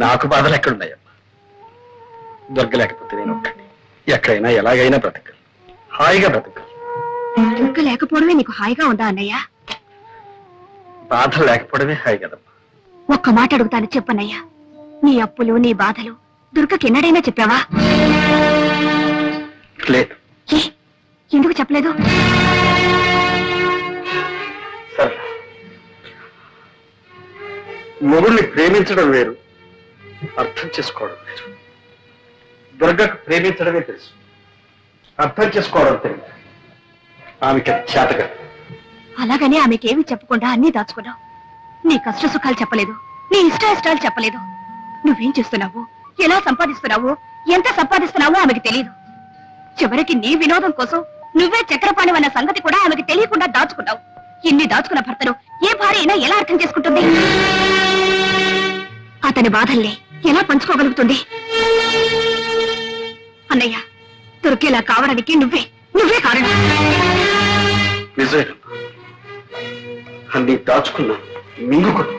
నాకు బాధలు ఎక్కడున్నాయమ్మా? దొరకలేకపోతే నేను ఒక్కడిని ఎక్కడైనా ఎలాగైనా బ్రతకాలి, హాయిగా బ్రతకాలి. దుర్గ లేకపోవడమే నీకు హాయిగా ఉందా అన్నయ్య? బాధలు లేకపోవడమే హాయి కదమ్మా. ఒక్క మాట అడుగుతాను చెప్పన్నయ్యా, నీ అప్పులు నీ బాధలు దుర్గకి ఎన్నడైనా చెప్పావా? లేదు. ఎందుకు చెప్పలేదు? సరే, మొగుడిని ప్రేమించడం వేరు, అర్థం చేసుకోవడం వేరు. దుర్గకు ప్రేమించడమే తెలుసు, అర్థం చేసుకోవడం తెలియదు. ఆమెకి చేతగా. అలాగని ఆమెకేమి చెప్పకుండా అన్నీ దాచుకున్నావు. నీ కష్ట సుఖాలు చెప్పలేదు, నీ ఇష్టాలు చెప్పలేదు. నువ్వేం చేస్తున్నావు, ఎలా సంపాదిస్తున్నావు, ఎంత సంపాదిస్తున్నావో ఆమెకి తెలియదు. చివరికి నీ వినోదం కోసం నువ్వే చక్రపాణి అన్న సంగతి కూడా ఆమెకి తెలియకుండా దాచుకున్నావు. ఇన్ని దాచుకున్న భర్తను ఏ భార్య అయినా ఎలా అర్థం చేసుకుంటుంది? అతని బాధల్ని ఎలా పంచుకోగలుగుతుంది? అన్నయ్య, దొరికేలా కావడానికి నువ్వే కారణం. నిజమే, అన్ని దాచుకున్నా, మింగుకున్నా.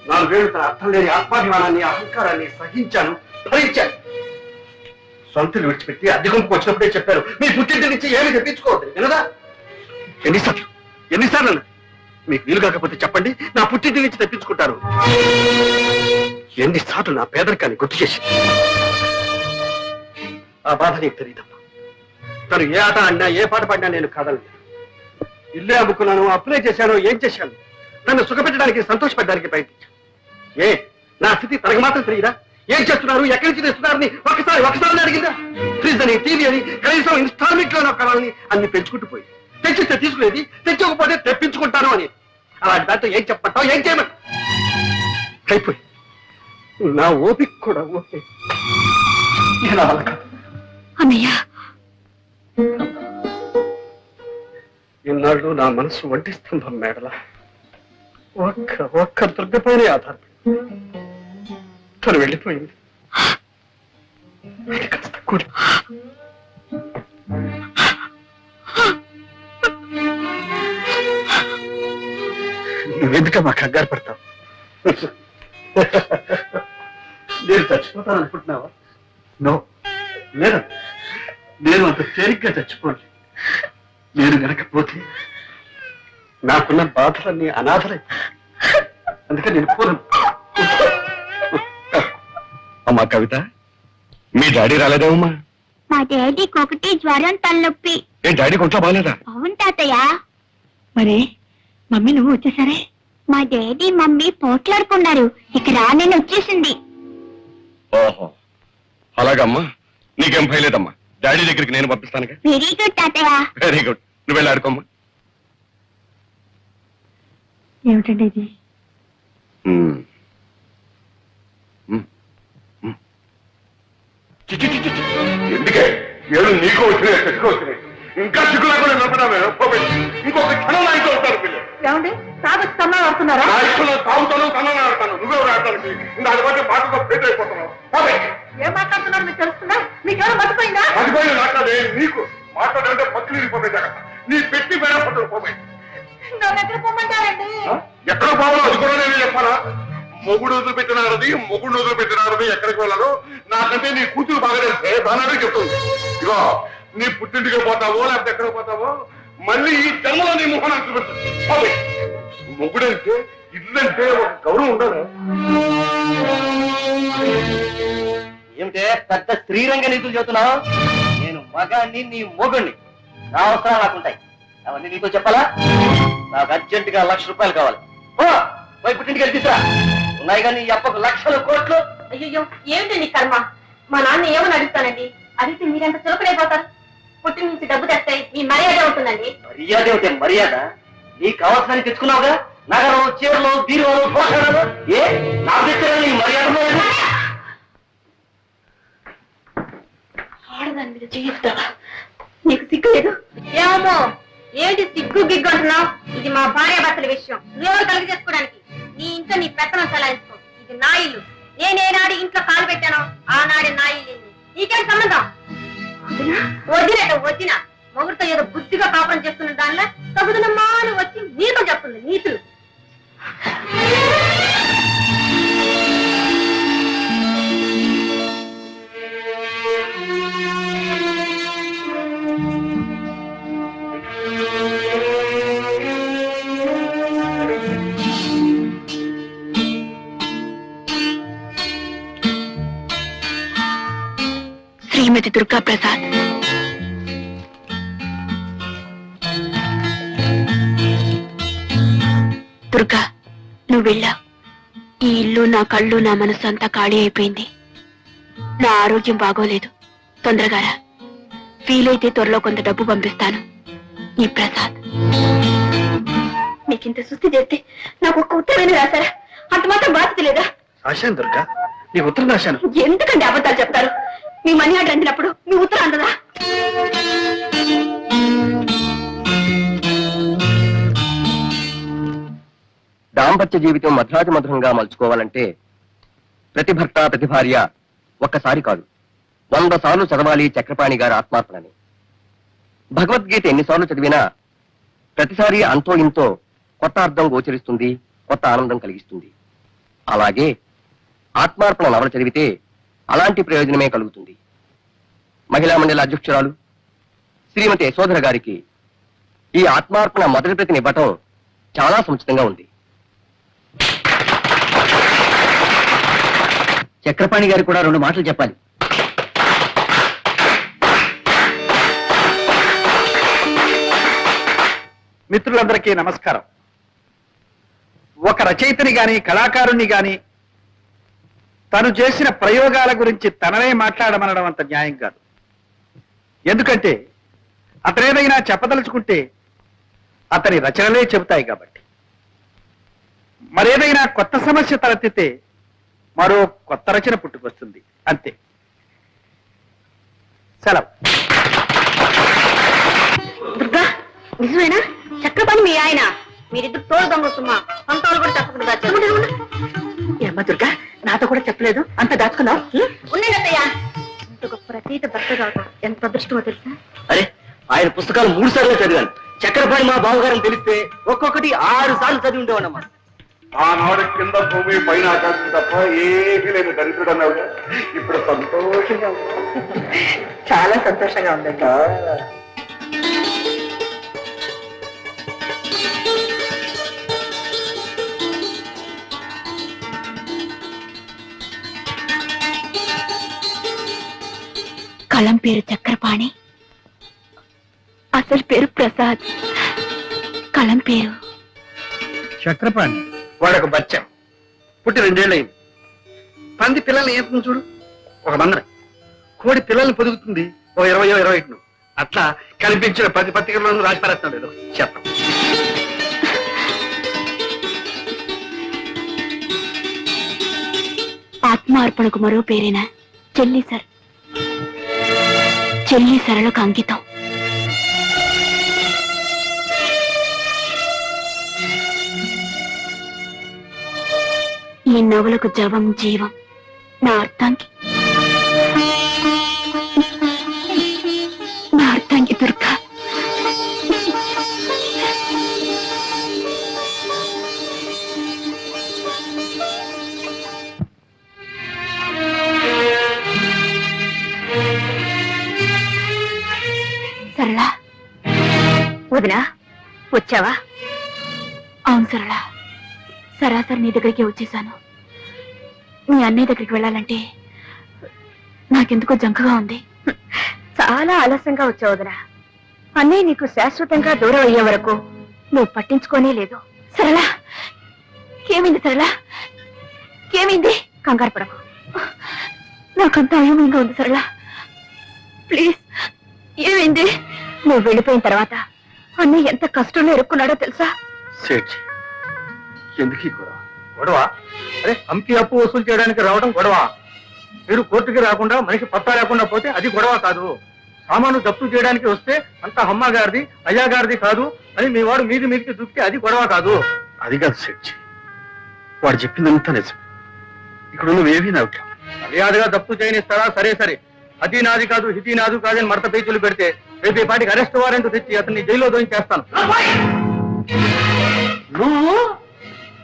4 ఏళ్ళు తన అర్థం లేని ఆత్మాభిమానాన్ని, అహంకారాన్ని సహించాను, భరించాను. సొంతలు విడిచిపెట్టి అద్దెకొంపుకు వచ్చినప్పుడే చెప్పారు, మీ పుట్టింటి నుంచి ఏమి తెప్పించుకోవద్దు వినదా? ఎన్నిసార్లు మీకు వీలు కాకపోతే చెప్పండి, నా పుట్టింటి నుంచి తెప్పించుకుంటారు. ఎన్నిసార్లు నా పేదరికాన్ని గుర్తు చేసి. ఆ బాధ నీకు తెలియదమ్మా. తను ఏ ఆట ఆడినా, ఏ పాట పాడినా నేను కాదలేదు. ఇల్లే అమ్ముకున్నాను, అప్లై చేశాను, ఏం చేశాను? నన్ను సుఖపెట్టడానికి, సంతోషపెట్టడానికి ప్రయత్నించాను. నా స్థితి తనకు మాత్రం తెలియదా? ఏం చేస్తున్నారు, ఎక్కడి నుంచి తెస్తున్నారని ఒకసారి అడిగిందా? ఫ్రిడ్జ్ అని, టీవీ అని, కనీసం ఇన్స్టాల్మెంట్ లో కావాలని అన్ని పెంచుకుంటూ పోయి, తెచ్చిస్తే తీసుకునేది, తెచ్చకపోతే తెప్పించుకుంటాను అని. అలాంటి దాంతో ఏం చెప్పమంటావు, ఏం చేయమంటావు? అయిపోయి నా ఓపిక కూడా ఓకే. అన్నయ్య, ఇన్నాళ్ళు నా మనసు వంటి స్తంభం మేడలా ఒక్క దుర్గపైనే ఆధారపడి తను వెళ్ళిపోయింది. అది కాస్త కూడి నువ్వెందుక మా కంగారు పడతావు? నేను చచ్చిపోతాను అనుకుంటున్నావా? నో, లేదా, నేను అంత తేలిగ్గా చచ్చిపోలేదు. నేను గనకపోతే నాకున్న బాధలన్నీ అనాథలై, అందుకని నేను పోను. అమ్మా కవిత, మీ డాడీ రాలేదేమమ్మా? మా డాడీకి ఒకటి జ్వరం, తలనొప్పి. ఏ డాడీ కొంచెం బాగాలేదా? అవును తాతయ్య. మరి మమ్మీ నువ్వు వచ్చేసరే? మా డాడీ మమ్మీ పోట్లాడుకున్నారు, ఇక నేను వచ్చేసింది. ఓహో, అలాగమ్మా, నీకేం భయలేదమ్మా. డాడీ దగ్గరికి నేను పంపిస్తాను. వెరీ గుడ్ తాతయ్య. వెరీ గుడ్, నువ్వు వెళ్ళి ఆడుకోమ్మా. ఏమిటండి ఇది? ఎందుకే ఏడు నీకు వచ్చినాయి, చెట్టుకు వచ్చినాయి, ఇంకా చిక్కు లేకుండా నిలబడామే. ఇంకొక క్షణం నా ఇంట్లో ఉంటారు పిల్లలు. ఏమండి, తాగొచ్చి తన్నా ఆడుతున్నారా? నా ఇష్టంలో తాగుతాను, తనని ఆడతాను. నువ్వెవరు ఆడటానికి? దాని బట్టి మాటతో పేట అయిపోతున్నావు. ఏం మాట్లాడుతున్నారు మీకు తెలుస్తుందా? మీకెవరు మర్చిపోయిందా? మర్చిపోయిన మాట్లాడే నీకు మాట్లాడాలంటే పత్తులు ఇరిపోతాయి జాగ్రత్త. నీ పెట్టి మేడ పట్టులు పోతాయి. ఎక్కడ పోమంటారండి? ఎక్కడ పోవాలో అది కూడా నేను చెప్పాలా? మొగుడు వదిలిపెట్టినారది, మొగుడు వదిలిపెట్టినారది, ఎక్కడికి వెళ్ళాలో నాకంటే నీ కూతురు బాగా తెలిస్తే దాని చెప్తుంది. ఇగో, నీ పుట్టింటికి పోతావో లేకపోతే ఎక్కడ పోతావో మళ్ళీ ఈ జన్మలో నీ ముఖాన్ని చూపెట్టు. మొగుడంటే, ఇల్లంటే ఒక గౌరవం ఉండాలి. ఏమిటే పెద్ద శ్రీరంగ నీతులు చెబుతున్నావు? నేను మగాన్ని, నీ మొగుణ్ణి. నా అవసరాలు నాకుంటాయి, అవన్నీ నీతో చెప్పాలా? నాకు అర్జెంటుగా 1,00,000 రూపాయలు కావాలి. పోయి పుట్టింటికి వెళ్ళి తీసురా. ఉన్నాయి కానీ ఈ అప్పకు లక్షలు కోట్లు. అయ్యో, ఏమిటి నీ కర్మ? మా నాన్న ఏమని అడుగుతానండి? అడిగితే మీరెంత చులకడైపోతారు. పుట్టి నుంచి డబ్బు తెస్తే మీ మర్యాద ఉంటుందండి. మర్యాద ఏమిటే మర్యాద? నీకు అవసరాన్ని తెచ్చుకున్నావుగా, నగరం, చీరలు, బీరువాలు, పోషణలు. ఏ నాకు తెచ్చారా నీ మర్యాద? ఆడదాని మీద చెయ్యిస్తావా? నీకు సిగ్గు లేదు? ఏమో, ఏంటి సిగ్గు గిగ్గు అంటున్నావు? ఇది మా భార్య భర్తల విషయం, నువ్వెవరు కలిగి చేసుకోవడానికి? నీ ఇంట్లో నీ పెత్తనం చలాయించుకో. ఇది నా ఇల్లు. నేనేనాడు ఇంట్లో కాలు పెట్టానో ఆనాడే నా ఇల్లు. నీకేం సంబంధం? వదిన మొగుడితో ఏదో బుద్ధిగా కాపురం చేస్తున్న దానిలో తగుదనమ్మా అని వచ్చి నీతో చెప్తుంది నీతులు. శ్రీమతి దుర్గా ప్రసాద్. దుర్గా, నువ్వు వెళ్ళావు. ఈ ఇల్లు, నా కళ్ళు, నా మనసు అంతా ఖాళీ అయిపోయింది. నా ఆరోగ్యం బాగోలేదు. తొందరగా రా. వీలైతే త్వరలో కొంత డబ్బు పంపిస్తాను. ఈ ప్రసాద్. మీకింత సుస్థి చేస్తే నాకు ఒక్క ఉత్తరమైన రాశారా? అంత మాత్రం బాధ్యత లేదా? రాశాను దుర్గా, నీ ఉత్తరం రాశాను. ఎందుకండి అబద్ధాలు చెప్తారు? మీ మనీ ఆర్డర్ అందినప్పుడు మీ ఉత్తరం అందదా? దాంపత్య జీవితం మధురాతి మధురంగా మలుచుకోవాలంటే ప్రతి భర్త ప్రతి భార్య ఒక్కసారి కాదు 100 సార్లు చదవాలి చక్రపాణి గారి ఆత్మార్పణని. భగవద్గీత ఎన్నిసార్లు చదివినా ప్రతిసారి అంతో ఇంతో కొత్త అర్థం గోచరిస్తుంది, కొత్త ఆనందం కలిగిస్తుంది. అలాగే ఆత్మార్పణ నవల చదివితే అలాంటి ప్రయోజనమే కలుగుతుంది. మహిళా మండలి అధ్యక్షురాలు శ్రీమతి యశోధర గారికి ఈ ఆత్మార్పణ మొదటి ప్రతిని ఇవ్వటం చాలా సముచితంగా ఉంది. చక్రపాణి గారు కూడా 2 మాటలు చెప్పాలి. మిత్రులందరికీ నమస్కారం. ఒక రచయితని గాని కళాకారుణ్ణి గాని తను చేసిన ప్రయోగాల గురించి తననే మాట్లాడమనడం అంత న్యాయం కాదు. ఎందుకంటే అతనేదైనా చెప్పదలుచుకుంటే అతని రచనలే చెబుతాయి కాబట్టి. మరేదైనా కొత్త సమస్య తలెత్తితే మరో కొత్త రచన పుట్టుకొస్తుంది, అంతే. సెలవు. దుర్గా, నిజమేనా? చక్రపాణి మీ ఆయన? మీరిద్దరు తోడు దొంగతుమ్మా, అంతలు కూడా చెప్పకుండా ఏమ్మా దుర్గా, నాతో కూడా చెప్పలేదు, అంత దాచుకున్నావు. ఉన్నాడయ్యా, ఇంత గొప్ప రచయిత భర్త కావటం ఎంత అదృష్టమో తెలుసా? అరే, ఆయన పుస్తకాలు 3 సార్లు చదివాను. చక్రపాణి మా బావగారని తెలిస్తే ఒక్కొక్కటి 6 సార్లు చదివి ఉండేవాడమ్మా. ఆనాడు కింద భూమి పైన ఆకాశం తప్ప ఏమీ లేని దరిద్రుడు అన్నావు. ఇప్పుడు సంతోషంగా చాలా సంతోషంగా ఉందండి. కలం పేరు చక్రపాణి, అసలు పేరు ప్రసాద్. కలం పేరు చక్రపాణి. వాడొక బచ్చం, పుట్టి 2 ఏళ్ళయింది. పంది పిల్లల్ని ఏం చూడు, ఒక మందర. కోడి పిల్లల్ని పొదుగుతుంది ఓ 20-21. అట్లా కనిపించిన 10 పత్రికలను రాసి పారేస్తున్నాడు. ఏదో చెప్పం. ఆత్మార్పణకు మరో పేరేనా? చెల్లి సరళకు అంకితం. ఈ నవలకు జవం జీవం, నా అర్థానికి దుర్గా. సరళ, వదినా వచ్చావా? అవును సరళ, సరాసరి నీ దగ్గరికి వచ్చేసాను. మీ అన్నయ్య దగ్గరికి వెళ్ళాలంటే నాకెందుకో జంకగా ఉంది. చాలా ఆలస్యంగా వచ్చావు వదినా. అన్నయ్య నీకు శాశ్వతంగా దూరం అయ్యే వరకు నువ్వు పట్టించుకోనే లేదు. సరళ, ఏమైంది సరళ? ఏమైంది? కంగారు పడకు, నాకంతా అయోమయంగా ఉంది సరళ. ప్లీజ్, ఏమైంది? నువ్వు వెళ్ళిపోయిన తర్వాత అన్నయ్య ఎంత కష్టంలో ఇరుక్కున్నాడో తెలుసా? సేఠ్, ఎందుకు ఈ గొడవ? గొడవ? అరే, హంపి అప్పు వసూలు చేయడానికి రావడం గొడవ. మీరు కోర్టుకి రాకుండా మనిషి పత్తా లేకుండా పోతే అది గొడవ కాదు. సామాను జప్తు చేయడానికి వస్తే అంత అమ్మ గారిది అయ్యా గారిది కాదు అని మీ వాడు మీదికి దూకితే అది గొడవ కాదు. అది కాదు సేఠ్, వాడు చెప్పిందంతా నిజం. ఇక్కడ నువ్వేవీ నవ్వు. మర్యాదగా జప్తు చేయనిస్తారా? సరే సరే, అది నాది కాదు ఇది నాది కాదని మడత పేచీలు పెడితే రేపు ఈ పాటికి అరెస్ట్ వారెంట్ తెచ్చి అతన్ని జైల్లో దోయించేస్తాను. నువ్వు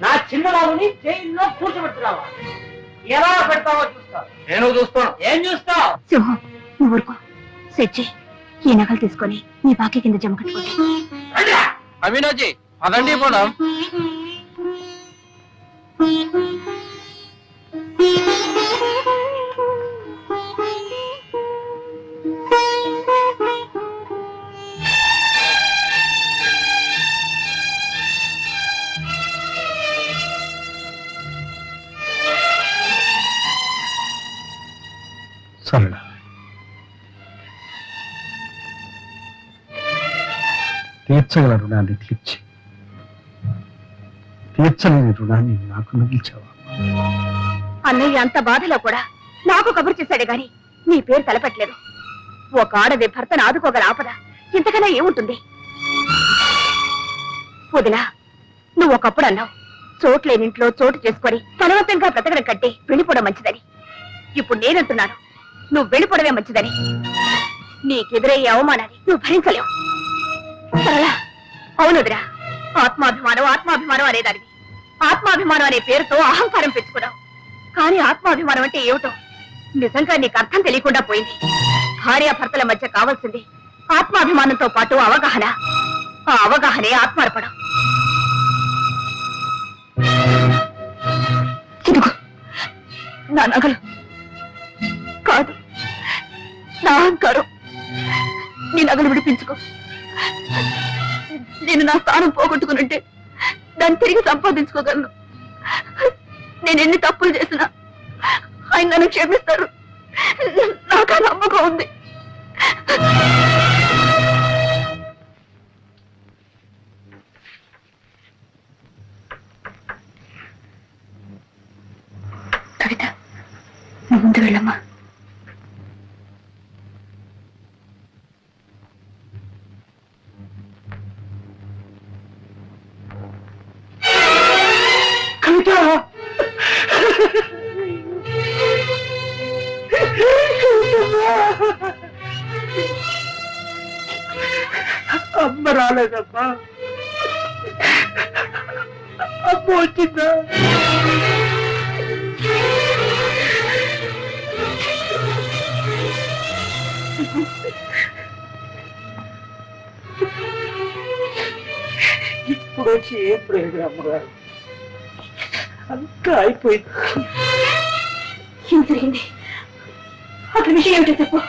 నా చిన్నవాళ్ళని జైల్లో కూర్చోబెట్టున్నావా? ఎలా పెడతావో చూస్తా. నేను చూస్తాను. ఏం చూస్తావు? సింహం, నువ్వు ఊరుకో. సెచ్చి, ఈ నగలు తీసుకొని నీ బాకీ కింద జమ కట్టుకోండి. అవినాజీ, అదండి పోదాం. సరళ, తీర్చగల రుణాన్ని తీర్చి తీర్చలేని రుణాన్ని నాకు మిగిల్చావా? అన్నయ్య అంత బాధలో కూడా నాకు కబురు చేశాడే గాని నీ పేరు తలపెట్టలేదు. ఒక ఆడది భర్తను ఆదుకోగల ఆపద ఇంతకన్నా ఏముంటుంది? వదినా, నువ్వు ఒకప్పుడు అన్నావు చోట్లేనింట్లో చోటు చేసుకొని బలవంతంగా బ్రతకడం కంటే వెళ్ళిపోవడం మంచిదని. ఇప్పుడు నేనంటున్నాను నువ్వు వెళ్ళిపోవడమే మంచిదని. నీకెదురయ్యే అవమానాన్ని నువ్వు భరించలేవు. సరళ, అవునుదిరా, ఆత్మాభిమానం ఆత్మాభిమానం అనేదానివి. ఆత్మాభిమానం అనే పేరుతో అహంకారం పెంచుకున్నావు. కానీ ఆత్మాభిమానం అంటే ఏమిటో నిజంగా నీకు అర్థం తెలియకుండా పోయింది. భార్యాభర్తల మధ్య కావాల్సింది ఆత్మాభిమానంతో పాటు అవగాహన. ఆ అవగాహనే ఆత్మార్పణం. ఇదిగో నా నగలు కాదు, నా అహంకారం. నీ నగలు విడిపించుకో. నేను నా స్థానం పోగొట్టుకున్నట్టే దాన్ని తిరిగి సంపాదించుకోగలను. నేను ఎన్ని తప్పులు చేసినా ఆయన నన్ను క్షమిస్తారు. నాకు ఆ నమ్మకం ఉంది. కవిత, నువ్వు ముందు వెళ్ళమ్మా. కవిత, అమ్మ రాలేదమ్మా. అమ్మ వచ్చిందా? ఇప్పుడు వచ్చి ఏం ప్రయోజనం అమ్మగారు? అంతా అయిపోయింది. ఏం జరిగింది? అతని విషయం ఏమిటో చెప్పు.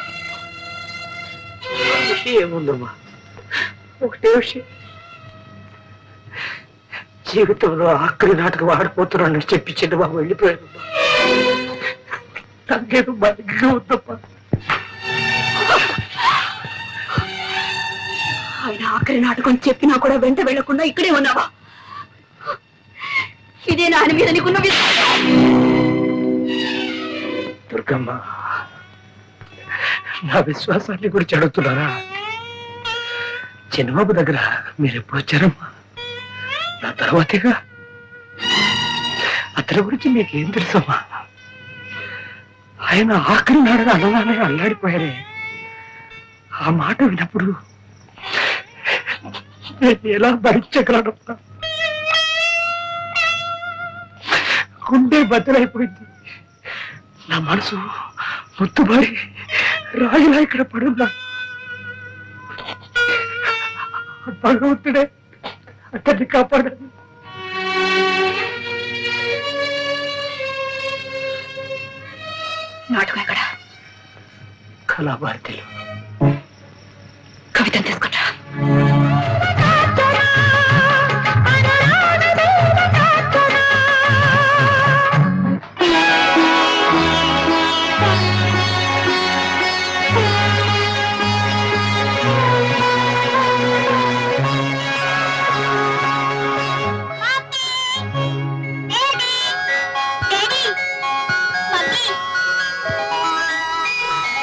విషయం ఏముందమ్మా, ఒకటే విషయం. జీవితంలో ఆఖరి నాటకం ఆడిపోతున్నానని చెప్పించింది బాబు, వెళ్ళిపోయానమ్మా. తగ్గేది బతిగా ఉందమ్మా. ఆయన ఆఖరి నాటకం చెప్పినా కూడా వెంట వెళ్లకుండా ఇక్కడే ఉన్నావా? ఇదే నా ఆయన మీద నీకున్న విశ్వాసం. దుర్గమ్మ, నా విశ్వాసాన్ని కూడా చెడుతున్నారా? చిన్నబాబు దగ్గర మీరు ఎప్పుడు వచ్చారమ్మా? నా తర్వాతగా అతని గురించి మీకేం తెలుసమ్మా? ఆయన ఆఖరి నాడగా అన్నదాన్ని అల్లాడిపోయారే. ఆ మాట విన్నప్పుడు నేను ఎలా భరించగలనమ్మా? గుండె బద్దలైపోయింది. నా మనసు ముత్తుబారి రాజులా ఇక్కడ పడున్నా. భగవంతుడే అతన్ని కాపాడాలి. నాటకం ఎక్కడ? కళాభారతిలో.